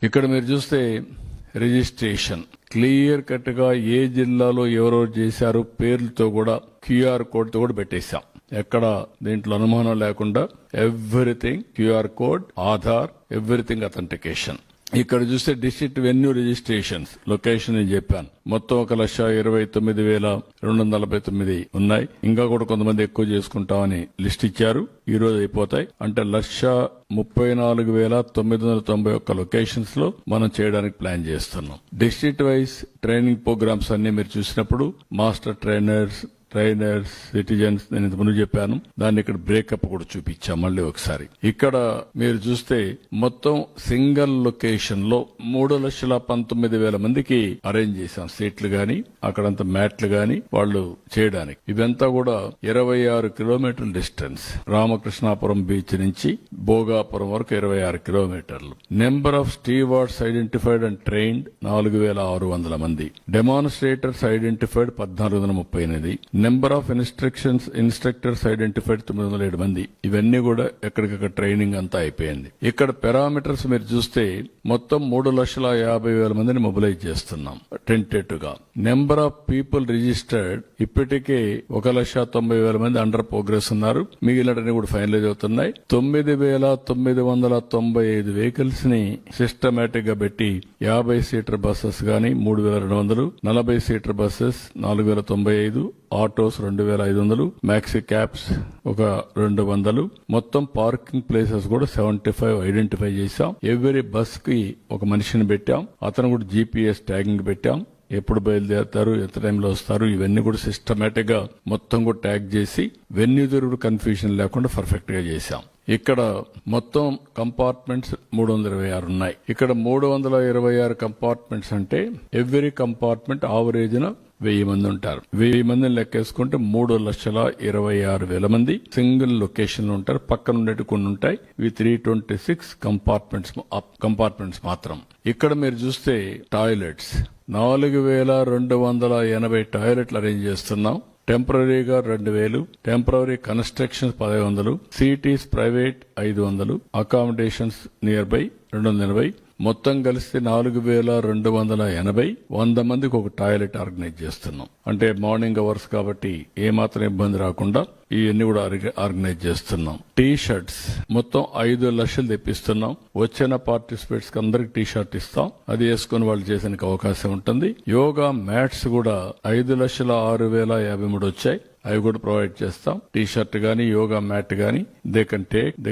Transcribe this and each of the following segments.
ఇక్కడ మీరు చూస్తే రిజిస్ట్రేషన్ క్లియర్ కట్ గా ఏ జిల్లాలో ఎవరెవరు చేశారు పేర్లతో కూడా క్యూఆర్ కోడ్ తో కూడా పెట్టేశాం. ఎక్కడ దీంట్లో అనుమానం లేకుండా everything QR code, Aadhaar, everything authentication. ఇక్కడ చూస్తే డిస్ట్రిక్ట్ వెన్యూ రిజిస్ట్రేషన్స్ లొకేషన్ అని చెప్పాను. మొత్తం 1,29,249 ఉన్నాయి. ఇంకా కూడా కొంతమంది ఎక్కువ చేసుకుంటామని లిస్ట్ ఇచ్చారు. ఈ రోజు అయిపోతాయి. అంటే 1,34,991 లొకేషన్స్ లో మనం చేయడానికి ప్లాన్ చేస్తున్నాం. డిస్ట్రిక్ట్ వైజ్ ట్రైనింగ్ ప్రోగ్రామ్స్ అన్ని మీరు చూసినప్పుడు మాస్టర్ ట్రైనర్స్, సిటిజన్స్ నేను ఇంత ముందు చెప్పాను. దాన్ని ఇక్కడ బ్రేకప్ కూడా చూపించాం మళ్ళీ ఒకసారి. ఇక్కడ మీరు చూస్తే మొత్తం సింగిల్ లొకేషన్ లో 3,19,000 మందికి అరేంజ్ చేశాం. సీట్లు గాని అక్కడంతా మ్యాట్లు గాని వాళ్ళు చేయడానికి. ఇదంతా కూడా 26 కిలోమీటర్ల డిస్టెన్స్. రామకృష్ణాపురం బీచ్ నుంచి భోగాపురం వరకు 26 కిలోమీటర్లు. Number of stewards identified and trained 4,600 మంది. Demonstrators identified 1,438. Number of instructors identified 907 మంది. ఇవన్నీ కూడా ఎక్కడికక్కడ ట్రైనింగ్ అంతా అయిపోయింది. ఇక్కడ పారామీటర్స్ మీరు చూస్తే మొత్తం 3,50,000 మందిని మొబిలైజ్ చేస్తున్నాం టెంటేటివ్ గా. నెంబర్ ఆఫ్ పీపుల్ రిజిస్టర్డ్ ఇప్పటికే 1,90,000 మంది అండర్ ప్రోగ్రెస్ ఉన్నారు. మిగిలినన్ని కూడా ఫైనలైజ్ అవుతున్నాయి. 9,995 వెహికల్స్ ని సిస్టమేటిక్ గా పెట్టి 50 సీటర్ బస్సెస్ గాని 3,200, 40 seater buses 4,095, autos 2,500, maxi cabs 200, మొత్తం పార్కింగ్ ప్లేసెస్ కూడా 75 ఐడెంటిఫై చేశాం. ఎవ్రీ బస్ కి ఒక మనిషిని పెట్టాం. అతను కూడా జీపీఎస్ ట్యాగింగ్ పెట్టాం. ఎప్పుడు బయలుదేరుతారు, ఎంత టైంలో వస్తారు, ఇవన్నీ కూడా సిస్టమేటిక్ గా మొత్తం కూడా ట్యాగ్ చేసి వెన్యూ తిరుగుడు కన్ఫ్యూజన్ లేకుండా పర్ఫెక్ట్ గా చేశాం. ఇక్కడ మొత్తం కంపార్ట్మెంట్స్ 326 ఉన్నాయి. ఇక్కడ 326 కంపార్ట్మెంట్స్ అంటే ఎవ్రీ కంపార్ట్మెంట్ ఆవరేజ్ 1000 మంది ఉంటారు. 1000 మందిని లెక్కేసుకుంటే 3,26,000 మంది సింగిల్ లొకేషన్ లో ఉంటారు. పక్కన ఉండేవి కొన్ని ఉంటాయి. ఇవి 326 కంపార్ట్మెంట్స్ మాత్రం. ఇక్కడ మీరు చూస్తే టాయిలెట్స్ 4,280 టాయిలెట్లు అరేంజ్ చేస్తున్నాం. టెంపరీగా 2,000, temporary constructions 1,100, cities private 500, accommodations near by 280. మొత్తం కలిస్తే 4,280. 100 మందికి ఒక టాయిలెట్ ఆర్గనైజ్ చేస్తున్నాం. అంటే మార్నింగ్ అవర్స్ కాబట్టి ఏమాత్రం ఇబ్బంది రాకుండా ఇవన్నీ కూడా ఆర్గనైజ్ చేస్తున్నాం. టీ షర్ట్స్ మొత్తం 5 లక్షలు తెప్పిస్తున్నాం. వచ్చిన పార్టిసిపేట్స్ కి అందరికి టీ షర్ట్ ఇస్తాం. అది వేసుకుని వాళ్ళు చేసేందుకు అవకాశం ఉంటుంది. యోగా మ్యాట్స్ కూడా 5,06,053 వచ్చాయి. అవి కూడా ప్రొవైడ్ చేస్తాం. టీ షర్ట్ గానీ యోగా మ్యాట్ గానీ they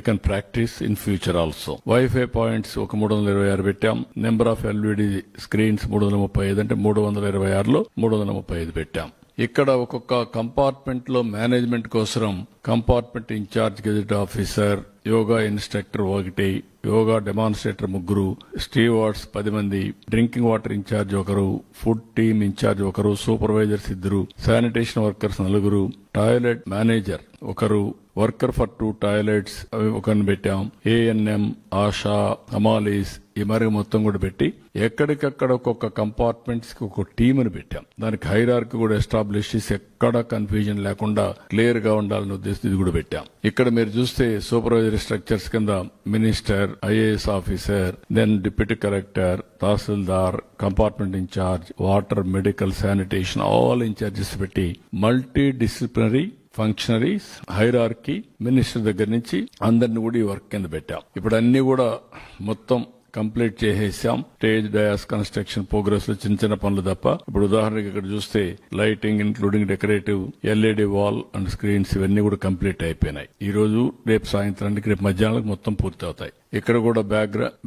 can practice in future also. Wifi points ఒక 326 పెట్టాం. నెంబర్ ఆఫ్ ఎల్ఈడి స్క్రీన్స్ 335 అంటే 326లో 335 పెట్టాం. ఇక్కడ ఒక్కొక్క కంపార్ట్మెంట్ లో మేనేజ్మెంట్ కోసం compartment in charge gazette officer, yoga instructor 1, yoga demonstrator 3, stewards 10 మంది, drinking water in charge 1, food team in charge 1, supervisors 2, sanitation workers 4, toilet manager 1, worker for 2 toilets ఒకరిని పెట్టాం. ఏఎన్ఎం, ఆశా, హమాలీస్ ఈ మరి మొత్తం కూడా పెట్టి ఎక్కడికక్కడ ఒక్కొక్క కంపార్ట్మెంట్స్ కి ఒక టీముని పెట్టాం. దానికి హైరార్కీ కూడా ఎస్టాబ్లిష్ చేసి ఎక్కడ కన్ఫ్యూజన్ లేకుండా క్లియర్ గా ఉండాలని ఉద్దేశం ఇది కూడా పెట్టాం. ఇక్కడ మీరు చూస్తే సూపర్వైజరీ స్ట్రక్చర్స్ కింద minister, IAS officer, then deputy collector, tahsildar, compartment in-charge, water, medical, sanitation all in-charges పెట్టి multi disciplinary functionaries hierarchy minister దగ్గర నుంచి అందరిని కూడా ఈ వర్క్ కింద పెట్టాం. ఇప్పుడు అన్ని కూడా మొత్తం కంప్లీట్ చేసేసాం. స్టేజ్, డయాస్ కన్స్ట్రక్షన్ ప్రోగ్రెస్ లో చిన్న చిన్న పనులు తప్ప. ఇప్పుడు ఉదాహరణకి ఇక్కడ చూస్తే lighting including decorative, LED wall and screens ఇవన్నీ కూడా కంప్లీట్ అయిపోయినాయి. ఈ రోజు రేపు సాయంత్రానికి, రేపు మధ్యాహ్నానికి మొత్తం పూర్తి అవుతాయి. ఇక్కడ కూడా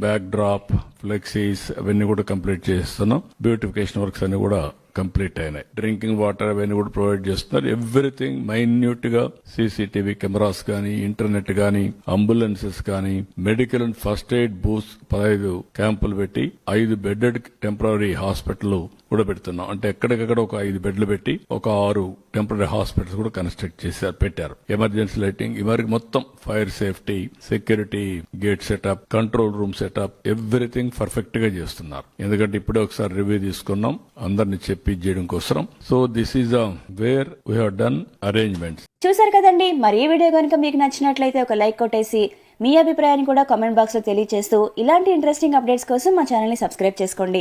బ్యాక్ డ్రాప్, ఫ్లెక్సీస్ అవన్నీ కూడా కంప్లీట్ చేస్తున్నాం. బ్యూటిఫికేషన్ వర్క్స్ అన్ని కూడా కంప్లీట్ అయినాయి. డ్రింకింగ్ వాటర్ అవన్నీ కూడా ప్రొవైడ్ చేస్తున్నారు. ఎవ్రీథింగ్ మైన్యూట్ గా సీసీటీవీ కెమెరాస్ గానీ, ఇంటర్నెట్ గానీ, అంబులెన్సెస్ గానీ, medical and first aid booths 15 క్యాంపులు పెట్టి 5 బెడెడ్ టెంపరీ హాస్పిటల్ కూడా పెడుతున్నాం. అంటే ఎక్కడికక్కడ ఒక 5 బెడ్లు పెట్టి ఒక 6 టెంపరీ హాస్పిటల్స్ కూడా కన్స్ట్రక్ట్ పెట్టారు. ఎమర్జెన్సీ లైటింగ్ ఇవరికి మొత్తం fire safety, security, gate setup, control room setup everything perfect గా చేస్తున్నారు. ఎందుకంటే ఇప్పుడే ఒకసారి రివ్యూ తీసుకున్నాం అందరిని చెప్పి చేయడం కోసం. So this is where we have done arrangements. చూసారు కదండి. మరి ఈ వీడియో కనుక మీకు నచ్చినట్లయితే ఒక లైక్ కొట్టేసి మీ అభిప్రాయాన్ని కూడా కామెంట్ బాక్స్ లో తెలియజేస్తూ ఇలాంటి ఇంట్రెస్టింగ్ అప్డేట్స్ కోసం మా ఛానల్ ని సబ్స్క్రైబ్ చేసుకోండి.